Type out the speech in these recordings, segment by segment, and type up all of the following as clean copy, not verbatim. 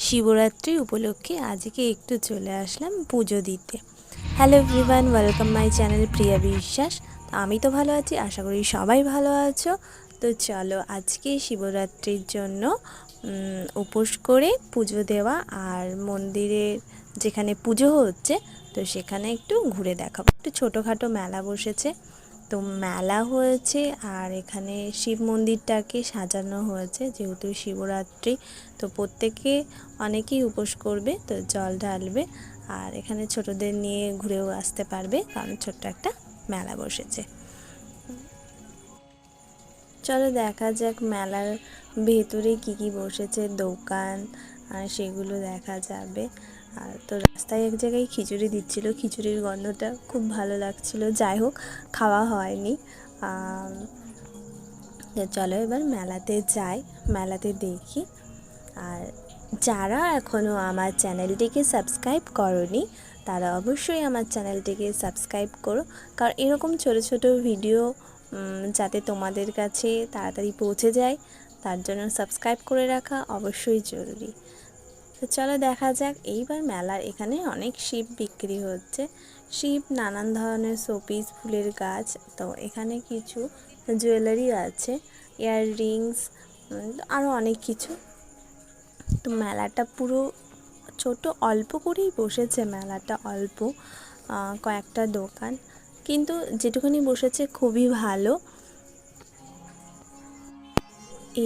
শিবরাত্রি উপলক্ষে আজকে একটু চলে আসলাম পুজো দিতে। Hello everyone, welcome my channel Priya Biswas. আমি তো ভালো আছি, আশা করি সবাই ভালো আছো। তো চলো আজকে শিবরাত্রির জন্য উপোস করে পুজো দেওয়া আর মন্দিরে যেখানে পুজো হচ্ছে তো সেখানে একটু ঘুরে দেখাবো। একটু ছোটোখাটো মেলা বসেছে, তো মেলা হয়েছে আর এখানে শিব মন্দিরটাকে সাজানো হয়েছে। যেহেতু শিবরাত্রি তো প্রত্যেকে অনেকেই উপোস করবে, তো জল ঢালবে আর এখানে ছোটদের নিয়ে ঘুরেও আসতে পারবে, কারণ ছোট্ট একটা মেলা বসেছে। চলো দেখা যাক মেলার ভেতরে কি কি বসেছে দোকান, আর সেগুলো দেখা যাবে। আর তো রাস্তায় এক জায়গায় খিচুড়ি দিচ্ছিল, খিচুড়ির গন্ধটা খুব ভালো লাগছিল। যাই হোক, খাওয়া হয়নি। চলো এবার মেলাতে যাই, মেলাতে দেখি। আর যারা এখনও আমার চ্যানেলটিকে সাবস্ক্রাইব করনি তারা অবশ্যই আমার চ্যানেলটিকে সাবস্ক্রাইব করো, কারণ এরকম ছোট ছোট ভিডিও যাতে তোমাদের কাছে তাড়াতাড়ি পৌঁছে যায় তার জন্য সাবস্ক্রাইব করে রাখা অবশ্যই জরুরি। তো চলো দেখা যাক। এইবার মেলার এখানে অনেক শিব বিক্রি হচ্ছে, শিব, নানান ধরনের শোপিস, ফুলের গাছ। তো এখানে কিছু জুয়েলারি আছে, ইয়াররিংস, আরও অনেক কিছু। তো মেলাটা পুরো ছোট, অল্প করেই বসেছে মেলাটা, অল্প কয়েকটা দোকান, কিন্তু যেটুকুনি বসেছে খুবই ভালো।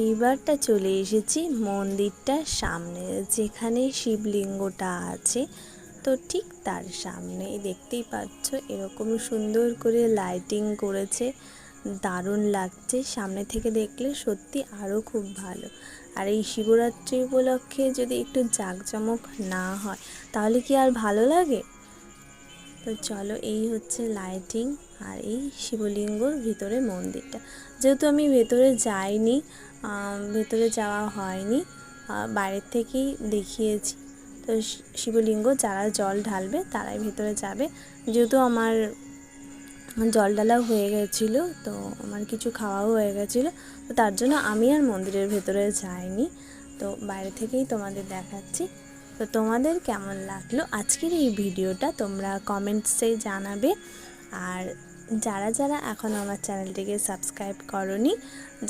এইবারটা চলে এসেছি মন্দিরটার সামনে, যেখানে শিবলিঙ্গটা আছে। তো ঠিক তার সামনে দেখতেই পাচ্ছ এরকম সুন্দর করে লাইটিং করেছে, দারুণ লাগছে। সামনে থেকে দেখলে সত্যি আরও খুব ভালো। আর এই শিবরাত্রি উপলক্ষে যদি একটু জাঁকজমক না হয় তাহলে কি আর ভালো লাগে? তো চলো, এই হচ্ছে লাইটিং আর এই শিবলিঙ্গর ভিতরে মন্দিরটা। যেহেতু আমি ভেতরে যাইনি, ভেতরে যাওয়া হয়নি, বাইরের থেকেই দেখিয়েছি। তো শিবলিঙ্গ যারা জল ঢালবে তারাই ভেতরে যাবে। যেহেতু আমার জল ঢালা হয়ে গেছিলো, তো আমার কিছু খাওয়াও হয়ে গেছিলো, তো তার জন্য আমি আর মন্দিরের ভেতরে যাইনি, তো বাইরে থেকেই তোমাদের দেখাচ্ছি। তো তোমাদের কেমন লাগলো আজকের এই ভিডিওটা তোমরা কমেন্টসে জানাবে। আর যারা যারা এখনও আমার চ্যানেলটিকে সাবস্ক্রাইব করনি,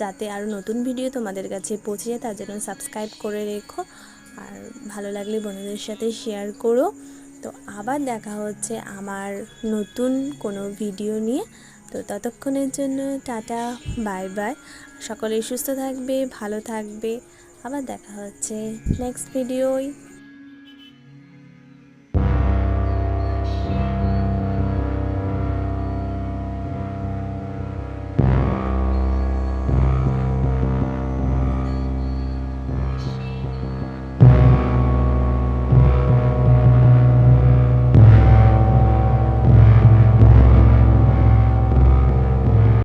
যাতে আরও নতুন ভিডিও তোমাদের কাছে পৌঁছে যায় তার জন্য সাবস্ক্রাইব করে রেখো। আর ভালো লাগলে বন্ধুদের সাথে শেয়ার করো। তো আবার দেখা হচ্ছে আমার নতুন কোনো ভিডিও নিয়ে। তো ততক্ষণের জন্য টাটা, বাই বাই। সকলেই সুস্থ থাকবে, ভালো থাকবে। আবার দেখা হচ্ছে নেক্সট ভিডিওয়।